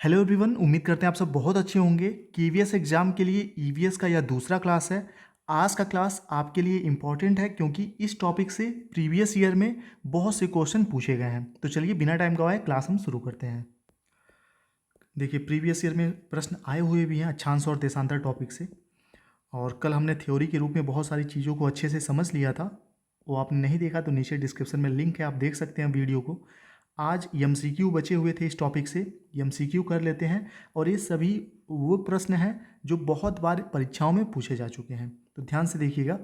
Hello everyone, उम्मीद करते हैं आप सब बहुत अच्छे होंगे। केवीएस एग्ज़ाम के लिए ईवीएस का यह दूसरा क्लास है। आज का क्लास आपके लिए इम्पॉर्टेंट है क्योंकि इस टॉपिक से प्रीवियस ईयर में बहुत से क्वेश्चन पूछे गए हैं। तो चलिए बिना टाइम गवाए क्लास हम शुरू करते हैं। देखिए, प्रीवियस ईयर में प्रश्न आए हुए भी हैं अक्षांश और देशांतर टॉपिक से। और कल हमने थ्योरी के रूप में बहुत सारी चीज़ों को अच्छे से समझ लिया था। वो आपने नहीं देखा तो नीचे डिस्क्रिप्शन में लिंक है, आप देख सकते हैं वीडियो को। आज एमसीक्यू बचे हुए थे इस टॉपिक से, एमसीक्यू कर लेते हैं। और ये सभी वो प्रश्न हैं जो बहुत बार परीक्षाओं में पूछे जा चुके हैं। तो ध्यान से देखिएगा,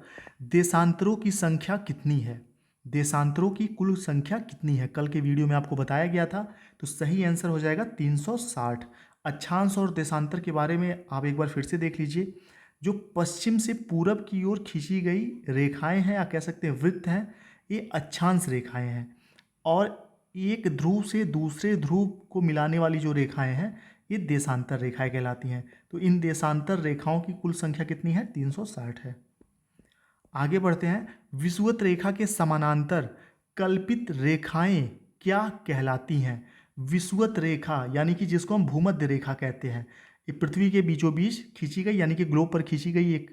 देशांतरों की संख्या कितनी है? देशांतरों की कुल संख्या कितनी है? कल के वीडियो में आपको बताया गया था। तो सही आंसर हो जाएगा 360। अक्षांश और देशांतर के बारे में आप एक बार फिर से देख लीजिए। जो पश्चिम से पूरब की ओर खींची गई रेखाएं हैं या कह सकते हैं वृत्त हैं, ये अक्षांश रेखाएं हैं। और एक ध्रुव से दूसरे ध्रुव को मिलाने वाली जो रेखाएं हैं, ये देशांतर रेखाएं कहलाती हैं। तो इन देशांतर रेखाओं की कुल संख्या कितनी है? 360 है। आगे बढ़ते हैं। विषुवत रेखा के समानांतर कल्पित रेखाएं क्या कहलाती हैं? विषुवत रेखा यानी कि जिसको हम भूमध्य रेखा कहते हैं, ये पृथ्वी के बीचों बीच खींची गई यानी कि ग्लोब पर खींची गई एक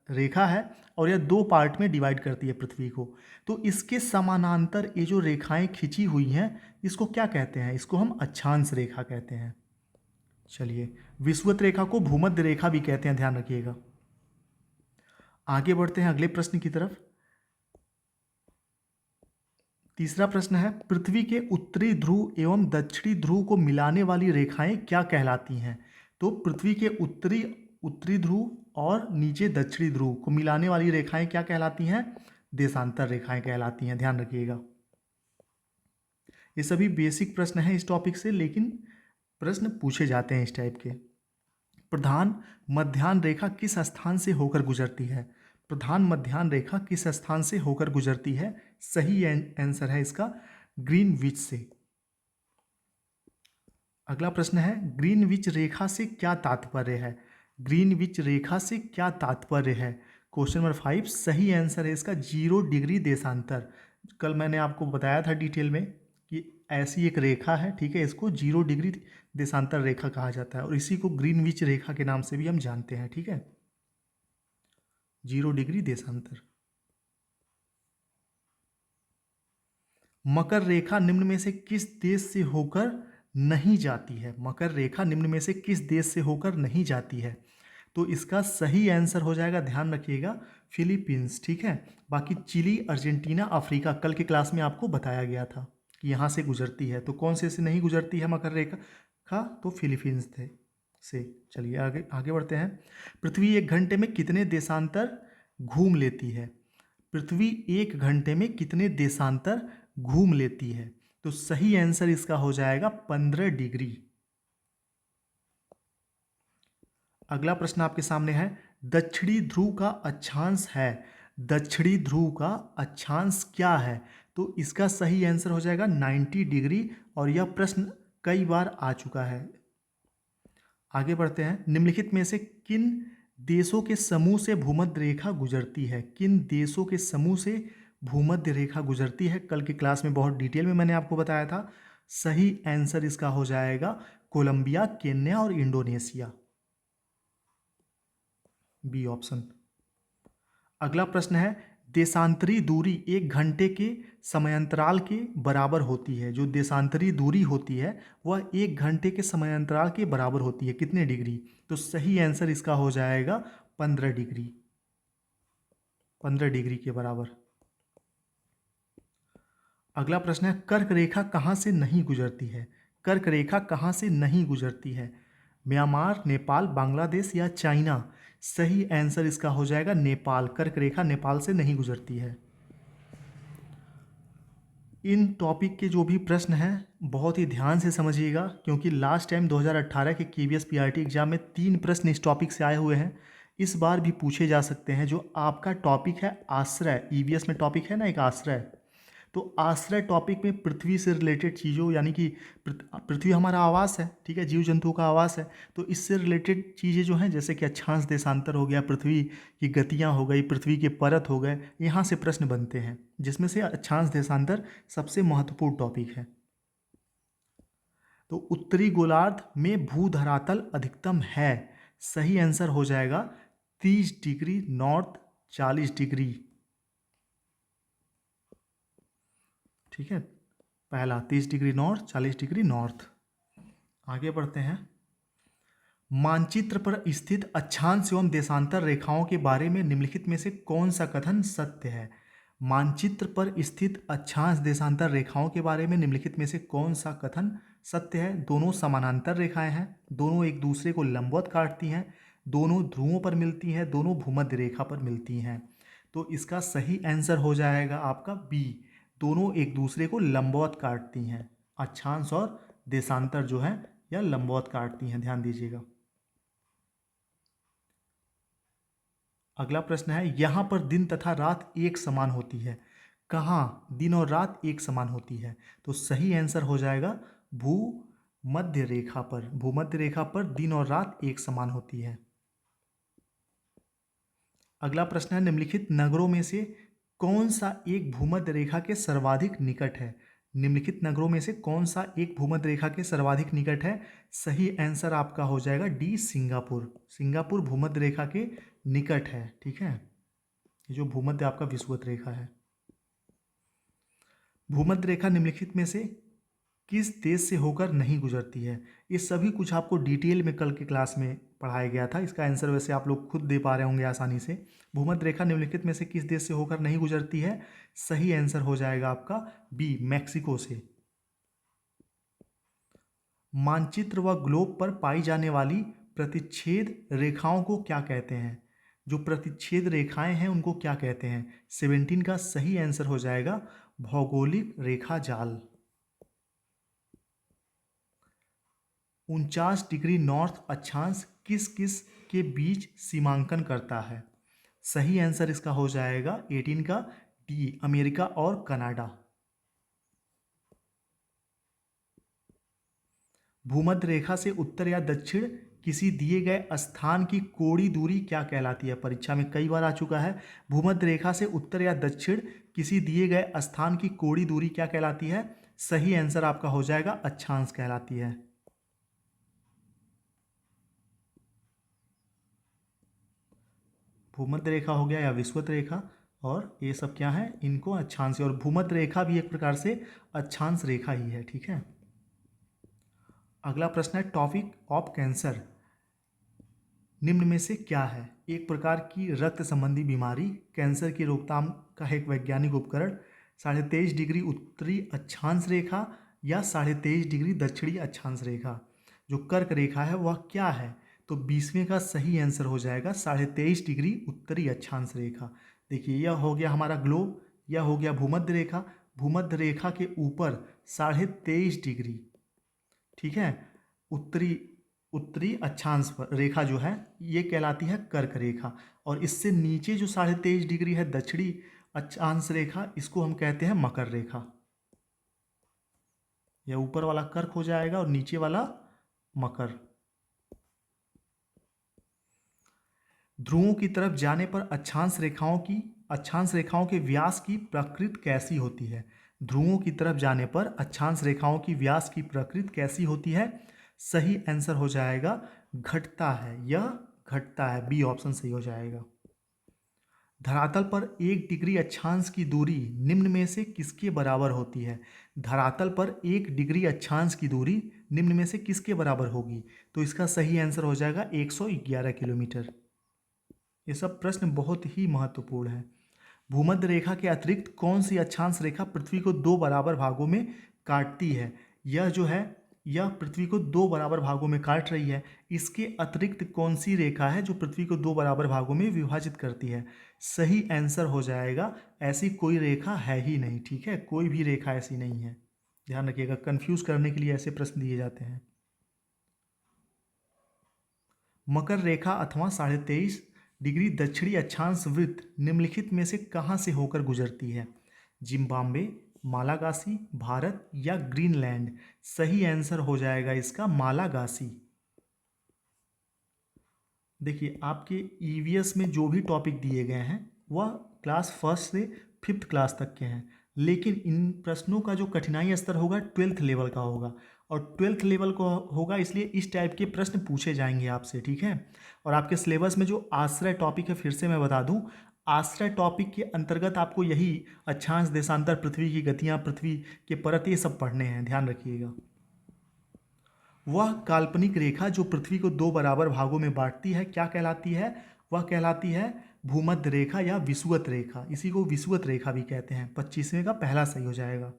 रेखा है। और यह दो पार्ट में डिवाइड करती है पृथ्वी को। तो इसके समानांतर ये जो रेखाएं खींची हुई हैं, इसको क्या कहते हैं? इसको हम अक्षांश रेखा कहते हैं। चलिए, विषुवत रेखा को भूमध्य रेखा भी कहते हैं, ध्यान रखिएगा। आगे बढ़ते हैं अगले प्रश्न की तरफ। तीसरा प्रश्न है, पृथ्वी के उत्तरी ध्रुव एवं दक्षिणी ध्रुव को मिलाने वाली रेखाएं क्या कहलाती हैं? तो पृथ्वी के उत्तरी उत्तरी ध्रुव और नीचे दक्षिणी ध्रुव को मिलाने वाली रेखाएं क्या कहलाती हैं? देशांतर रेखाएं कहलाती हैं, ध्यान रखिएगा। ये सभी बेसिक प्रश्न हैं इस टॉपिक से, लेकिन प्रश्न पूछे जाते हैं इस टाइप के। प्रधान मध्याह्न रेखा किस स्थान से होकर गुजरती है? प्रधान मध्याह्न रेखा किस स्थान से होकर गुजरती है? सही आंसर है इसका ग्रीनविच से। अगला प्रश्न है, ग्रीनविच रेखा से क्या तात्पर्य है? ग्रीनविच रेखा से क्या तात्पर्य है? क्वेश्चन नंबर 5 सही आंसर है इसका 0 डिग्री देशांतर। कल मैंने आपको बताया था डिटेल में कि ऐसी एक रेखा है, ठीक है, इसको 0 डिग्री देशांतर रेखा कहा जाता है और इसी को ग्रीनविच रेखा के नाम से भी हम जानते हैं, ठीक है, 0 डिग्री देशांतर। मकर रेखा निम्न में से किस देश से होकर नहीं जाती है? मकर रेखा निम्न में से किस देश से होकर नहीं जाती है? तो इसका सही आंसर हो जाएगा, ध्यान रखिएगा, फिलीपींस, ठीक है। बाकी चिली, अर्जेंटीना, अफ्रीका कल के क्लास में आपको बताया गया था कि यहाँ से गुजरती है। तो कौन से नहीं गुजरती है मकर रेखा? तो फिलीपींस थे से। चलिए आगे आगे बढ़ते हैं। पृथ्वी एक घंटे में कितने देशांतर घूम लेती है? पृथ्वी एक घंटे में कितने देशांतर घूम लेती है? तो सही आंसर इसका हो जाएगा 15 डिग्री। अगला प्रश्न आपके सामने है, दक्षिणी ध्रुव का अक्षांश है। दक्षिणी ध्रुव का अक्षांश क्या है? तो इसका सही आंसर हो जाएगा 90 डिग्री। और यह प्रश्न कई बार आ चुका है। आगे बढ़ते हैं। निम्नलिखित में से किन देशों के समूह से भूमध्य रेखा गुजरती है? किन देशों के समूह से भूमध्य रेखा गुजरती है? कल की क्लास में बहुत डिटेल में मैंने आपको बताया था। सही आंसर इसका हो जाएगा कोलंबिया, केन्या और इंडोनेशिया, बी ऑप्शन। अगला प्रश्न है, देशांतरी दूरी एक घंटे के समयांतराल के बराबर होती है। जो देशांतरी दूरी होती है वह एक घंटे के समयांतराल के बराबर होती है, कितने डिग्री? तो सही आंसर इसका हो जाएगा 15 डिग्री, 15 डिग्री के बराबर। अगला प्रश्न है, कर्क रेखा कहाँ से नहीं गुजरती है? कर्क रेखा कहाँ से नहीं गुजरती है? म्यांमार, नेपाल, बांग्लादेश या चाइना? सही आंसर इसका हो जाएगा नेपाल। कर्क रेखा नेपाल से नहीं गुजरती है। इन टॉपिक के जो भी प्रश्न हैं बहुत ही ध्यान से समझिएगा, क्योंकि लास्ट टाइम 2018 के केवीएस पीआरटी एग्जाम में 3 प्रश्न इस टॉपिक से आए हुए हैं। इस बार भी पूछे जा सकते हैं। जो आपका टॉपिक है आश्रय, ईवीएस में टॉपिक है ना एक आश्रय, तो आश्रय टॉपिक में पृथ्वी से रिलेटेड चीज़ों, यानी कि पृथ्वी हमारा आवास है, ठीक है, जीव जंतुओं का आवास है, तो इससे रिलेटेड चीज़ें जो हैं, जैसे कि अक्षांश देशांतर हो गया, पृथ्वी की गतियाँ हो गई, पृथ्वी के परत हो गए, यहाँ से प्रश्न बनते हैं, जिसमें से अक्षांश देशांतर सबसे महत्वपूर्ण टॉपिक है। तो उत्तरी गोलार्ध में भूधरातल अधिकतम है। सही आंसर हो जाएगा 30 डिग्री नॉर्थ, 40 डिग्री। ठीक है, पहला 30 डिग्री नॉर्थ, 40 डिग्री नॉर्थ। आगे बढ़ते हैं। मानचित्र पर स्थित अक्षांश एवं देशांतर रेखाओं के बारे में निम्नलिखित में से कौन सा कथन सत्य है? मानचित्र पर स्थित अक्षांश देशांतर रेखाओं के बारे में निम्नलिखित में से कौन सा कथन सत्य है? दोनों समानांतर रेखाएं हैं, दोनों एक दूसरे को लंबवत काटती हैं, दोनों ध्रुवों पर मिलती हैं, दोनों भूमध्य रेखा पर मिलती हैं। तो इसका सही आंसर हो जाएगा आपका बी, दोनों एक दूसरे को लंबवत काटती हैं। अक्षांश और देशांतर जो है यह लंबवत काटती हैं, ध्यान दीजिएगा। अगला प्रश्न है, यहाँ पर दिन तथा रात एक समान होती है। कहाँ दिन और रात एक समान होती है? तो सही आंसर हो जाएगा भूमध्य रेखा पर। भूमध्य रेखा पर दिन और रात एक समान होती है। अगला प्रश्न है, निम्नलिखित नगरों में से कौन सा एक भूमध्य रेखा के सर्वाधिक निकट है? निम्नलिखित नगरों में से कौन सा एक भूमध्य रेखा के सर्वाधिक निकट है? सही आंसर आपका हो जाएगा डी, सिंगापुर। सिंगापुर भूमध्य रेखा के निकट है। ठीक है, ये जो भूमध्य आपका विषुवत रेखा है। भूमध्य रेखा निम्नलिखित में से किस देश से होकर नहीं गुजरती है? ये सभी कुछ आपको डिटेल में कल की क्लास में पढ़ाया गया था। इसका आंसर वैसे आप लोग खुद दे पा रहे होंगे आसानी से। भूमध्य रेखा निम्नलिखित में से किस देश से होकर नहीं गुजरती है? सही आंसर हो जाएगा आपका बी, मैक्सिको से। मानचित्र व ग्लोब पर पाई जाने वाली प्रतिच्छेद रेखाओं को क्या कहते हैं? जो प्रतिच्छेद रेखाएं हैं उनको क्या कहते हैं? 17 का सही आंसर हो जाएगा भौगोलिक रेखा जाल। 49 डिग्री नॉर्थ अक्षांश किस किस के बीच सीमांकन करता है? सही आंसर इसका हो जाएगा 18 का डी, अमेरिका और कनाडा। भूमध्य रेखा से उत्तर या दक्षिण किसी दिए गए स्थान की कोणीय दूरी क्या कहलाती है? परीक्षा में कई बार आ चुका है। भूमध्य रेखा से उत्तर या दक्षिण किसी दिए गए स्थान की कोणीय दूरी क्या कहलाती है? सही आंसर आपका हो जाएगा अक्षांश कहलाती है। भूमध्य रेखा हो गया या विषुवत रेखा, और ये सब क्या है, इनको अक्षांश। और भूमध्य रेखा भी एक प्रकार से अक्षांश रेखा ही है। ठीक है, अगला प्रश्न है, टॉपिक ऑफ कैंसर निम्न में से क्या है? एक प्रकार की रक्त संबंधी बीमारी, कैंसर की रोकथाम का एक वैज्ञानिक उपकरण, 23.5 डिग्री उत्तरी अक्षांश रेखा या 23.5 डिग्री दक्षिणी अक्षांश रेखा। जो कर्क रेखा है वह क्या है? तो 20वें का सही आंसर हो जाएगा 23.5 डिग्री उत्तरी अक्षांश रेखा। देखिए, यह हो गया हमारा ग्लोब, यह हो गया भूमध्य रेखा। भूमध्य रेखा के ऊपर 23.5 डिग्री, ठीक है, उत्तरी उत्तरी अक्षांश रेखा जो है ये कहलाती है कर्क रेखा। और इससे नीचे जो 23.5 डिग्री है दक्षिणी अक्षांश रेखा, इसको हम कहते हैं मकर रेखा। यह ऊपर वाला कर्क हो जाएगा और नीचे वाला मकर। ध्रुवों की तरफ जाने पर अक्षांश रेखाओं के व्यास की प्रकृति कैसी होती है? ध्रुवों की तरफ जाने पर अक्षांश रेखाओं की व्यास की प्रकृति कैसी होती है? सही आंसर हो जाएगा घटता है, यह घटता है, बी ऑप्शन सही हो जाएगा। धरातल पर 1 डिग्री अक्षांश की दूरी निम्न में से किसके बराबर होती है? धरातल पर 1 डिग्री अक्षांश की दूरी निम्न में से किसके बराबर होगी? तो इसका सही आंसर हो जाएगा 111 किलोमीटर। ये सब प्रश्न बहुत ही महत्वपूर्ण है। भूमध्य रेखा के अतिरिक्त कौन सी अक्षांश रेखा पृथ्वी को 2 बराबर भागों में काटती है? यह जो है यह पृथ्वी को 2 बराबर भागों में काट रही है। इसके अतिरिक्त कौन सी रेखा है जो पृथ्वी को 2 बराबर भागों में विभाजित करती है? सही आंसर हो जाएगा ऐसी कोई रेखा है ही नहीं। ठीक है, कोई भी रेखा ऐसी नहीं है, ध्यान रखिएगा, कंफ्यूज करने के लिए ऐसे प्रश्न दिए जाते हैं। मकर रेखा अथवा 23.5 डिग्री दक्षिणी अक्षांश वृत्त निम्नलिखित में से कहाँ से होकर गुजरती है? जिम्बाब्वे, मालागासी, भारत या ग्रीनलैंड? सही आंसर हो जाएगा इसका मालागासी। देखिए, आपके ईवीएस में जो भी टॉपिक दिए गए हैं वह क्लास 1 से 5th क्लास तक के हैं, लेकिन इन प्रश्नों का जो कठिनाई स्तर होगा 12th लेवल का होगा। और 12th लेवल को होगा, इसलिए इस टाइप के प्रश्न पूछे जाएंगे आपसे, ठीक है। और आपके सिलेबस में जो आश्रय टॉपिक है, फिर से मैं बता दूं, आश्रय टॉपिक के अंतर्गत आपको यही अक्षांश, देशांतर, पृथ्वी की गतियां, पृथ्वी के परत, ये सब पढ़ने हैं, ध्यान रखिएगा। वह काल्पनिक रेखा जो पृथ्वी को दो बराबर भागों में बांटती है क्या कहलाती है? वह कहलाती है भूमध्य रेखा या विषुवत रेखा। इसी को विषुवत रेखा भी कहते हैं। 25वें का पहला सही हो जाएगा।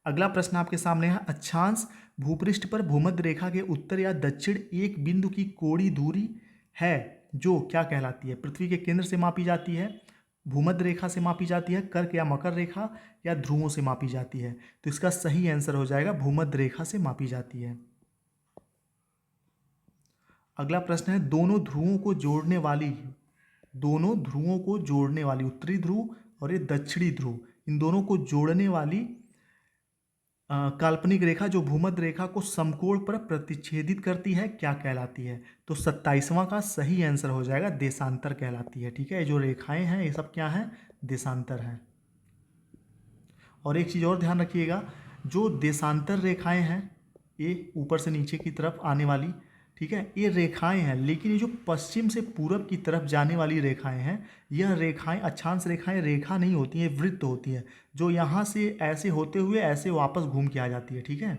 अगला प्रश्न आपके सामने है, अक्षांश भूपृष्ठ पर भूमध्य रेखा के उत्तर या दक्षिण एक बिंदु की कोणीय दूरी है जो क्या कहलाती है? पृथ्वी के केंद्र से मापी जाती है, भूमध्य रेखा से मापी जाती है, कर्क या मकर रेखा, या ध्रुवों से मापी जाती है। तो इसका सही आंसर हो जाएगा भूमध्य रेखा से मापी जाती है। अगला प्रश्न है, दोनों ध्रुवों को जोड़ने वाली उत्तरी ध्रुव और ये दक्षिणी ध्रुव, इन दोनों को जोड़ने वाली काल्पनिक रेखा जो भूमध्य रेखा को समकोण पर प्रतिच्छेदित करती है क्या कहलाती है? तो 27वां का सही आंसर हो जाएगा देशांतर कहलाती है, ठीक है। ये जो रेखाएं हैं ये सब क्या हैं? देशांतर हैं। और एक चीज़ और ध्यान रखिएगा, जो देशांतर रेखाएं हैं ये ऊपर से नीचे की तरफ आने वाली, ठीक है, ये रेखाएं हैं, लेकिन ये जो पश्चिम से पूरब की तरफ जाने वाली रेखाएं हैं, यह रेखाएं अक्षांश रेखाएं रेखा नहीं होती हैं, वृत्त होती हैं, जो यहाँ से ऐसे होते हुए ऐसे वापस घूम के आ जाती है, ठीक है।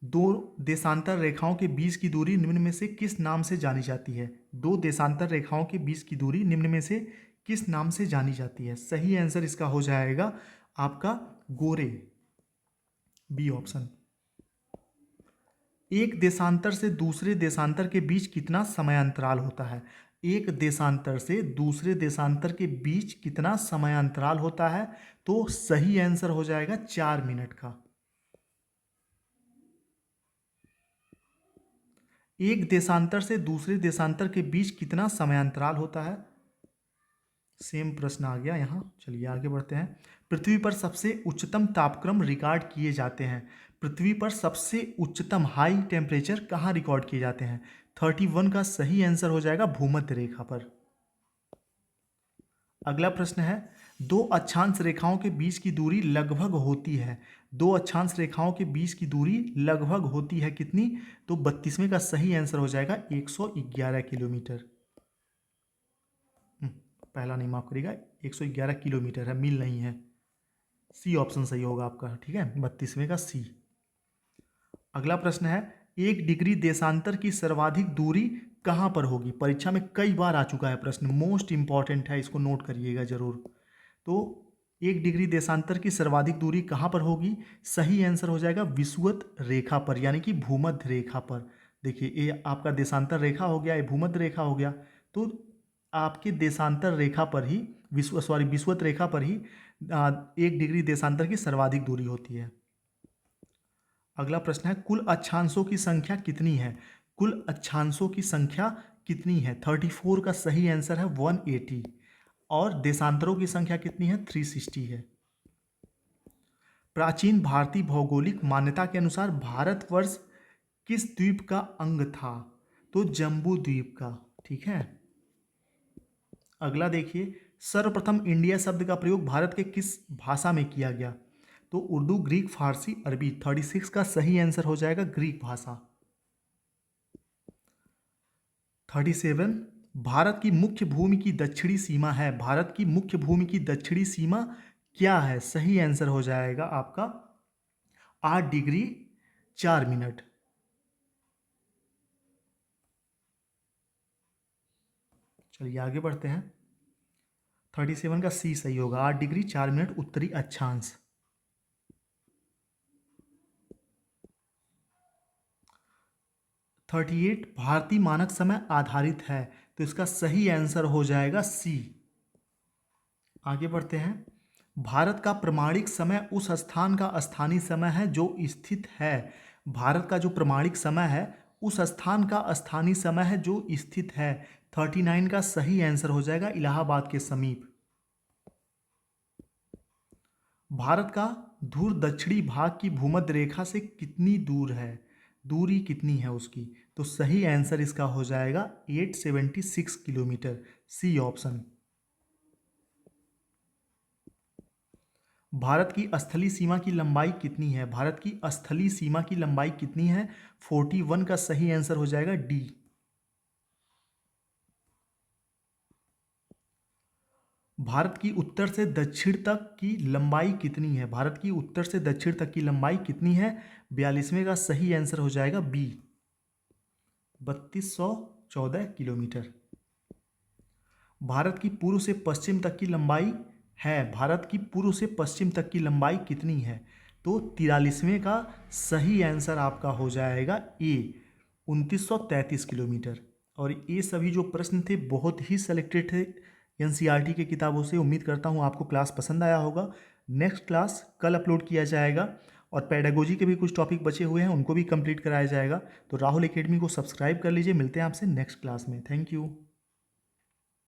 दो देशांतर रेखाओं के बीच की दूरी निम्न में से किस नाम से जानी जाती है? दो देशांतर रेखाओं के बीच की दूरी निम्न में से किस नाम से जानी जाती है? सही आंसर इसका हो जाएगा आपका गोरे, बी ऑप्शन। एक देशांतर से दूसरे देशांतर के बीच कितना समयांतराल होता है? एक देशांतर से दूसरे देशांतर के बीच कितना समयांतराल होता है? तो सही आंसर हो जाएगा 4 मिनट का। एक देशांतर से दूसरे देशांतर के बीच कितना समयांतराल होता है? सेम प्रश्न आ गया यहाँ। चलिए आगे बढ़ते हैं। पृथ्वी पर सबसे उच्चतम तापक्रम रिकॉर्ड किए जाते हैं। पृथ्वी पर सबसे उच्चतम हाई टेम्परेचर कहाँ रिकॉर्ड किए जाते हैं? 31 का सही आंसर हो जाएगा भूमध्य रेखा पर। अगला प्रश्न है, दो अक्षांश रेखाओं के बीच की दूरी लगभग होती है। दो अक्षांश रेखाओं के बीच की दूरी लगभग होती है कितनी? तो 32वें का सही आंसर हो जाएगा 111 किलोमीटर। पहला नहीं, माफ करिएगा, 111 किलोमीटर है, मील नहीं है। सी ऑप्शन सही होगा आपका, ठीक है, 32वें का सी। अगला प्रश्न है, 1 डिग्री देशांतर की सर्वाधिक दूरी कहाँ पर होगी? परीक्षा में कई बार आ चुका है प्रश्न, मोस्ट इंपॉर्टेंट है, इसको नोट करिएगा जरूर। तो 1 डिग्री देशांतर की सर्वाधिक दूरी कहाँ पर होगी? सही आंसर हो जाएगा विषुवत रेखा पर, यानी कि भूमध्य रेखा पर। देखिए ये आपका देशांतर रेखा हो गया, ये भूमध्य रेखा हो गया, तो आपके देशांतर रेखा पर ही विषुवत रेखा पर ही 1 डिग्री देशांतर की सर्वाधिक दूरी होती है। अगला प्रश्न है, कुल अक्षांशों की संख्या कितनी है? कुल अक्षांशों की संख्या कितनी है? 34 का सही आंसर है 180। और देशांतरों की संख्या कितनी है? 360 है। प्राचीन भारतीय भौगोलिक मान्यता के अनुसार भारतवर्ष किस द्वीप का अंग था? तो जम्बू द्वीप का, ठीक है। अगला देखिए, सर्वप्रथम इंडिया शब्द का प्रयोग भारत के किस भाषा में किया गया? तो उर्दू, ग्रीक, फारसी, अरबी। 36 का सही आंसर हो जाएगा ग्रीक भाषा। 37, भारत की मुख्य भूमि की दक्षिणी सीमा है। भारत की मुख्य भूमि की दक्षिणी सीमा क्या है? सही आंसर हो जाएगा आपका 8 डिग्री 4 मिनट। चलिए आगे बढ़ते हैं। 37 का सी सही होगा, 8 डिग्री 4 मिनट उत्तरी अक्षांश। 38, भारतीय मानक समय आधारित है, तो इसका सही आंसर हो जाएगा सी। आगे बढ़ते हैं। भारत का प्रमाणिक समय उस स्थान का स्थानीय समय है जो स्थित है। भारत का जो प्रमाणिक समय है उस स्थान का स्थानीय समय है जो स्थित है। 39 का सही आंसर हो जाएगा इलाहाबाद के समीप। भारत का ध्रुव दक्षिणी भाग की भूमध्य रेखा से कितनी दूर है? दूरी कितनी है उसकी? तो सही आंसर इसका हो जाएगा 876 किलोमीटर, सी ऑप्शन। भारत की स्थलीय सीमा की लंबाई कितनी है? भारत की स्थलीय सीमा की लंबाई कितनी है? 41 का सही आंसर हो जाएगा डी। भारत की उत्तर से दक्षिण तक की लंबाई कितनी है? भारत की उत्तर से दक्षिण तक की लंबाई कितनी है? 42वें का सही आंसर हो जाएगा बी, 3214 किलोमीटर। भारत की पूर्व से पश्चिम तक की लंबाई है, भारत की पूर्व से पश्चिम तक की लंबाई कितनी है? तो 43वें का सही आंसर आपका हो जाएगा ए, 2933 किलोमीटर। और ये सभी जो प्रश्न थे बहुत ही सेलेक्टेड थे एनसीईआरटी की किताबों से। उम्मीद करता हूँ आपको क्लास पसंद आया होगा। नेक्स्ट क्लास कल अपलोड किया जाएगा और पेडागोजी के भी कुछ टॉपिक बचे हुए हैं, उनको भी कंप्लीट कराया जाएगा। तो राहुल एकेडमी को सब्सक्राइब कर लीजिए। मिलते हैं आपसे नेक्स्ट क्लास में। Thank you.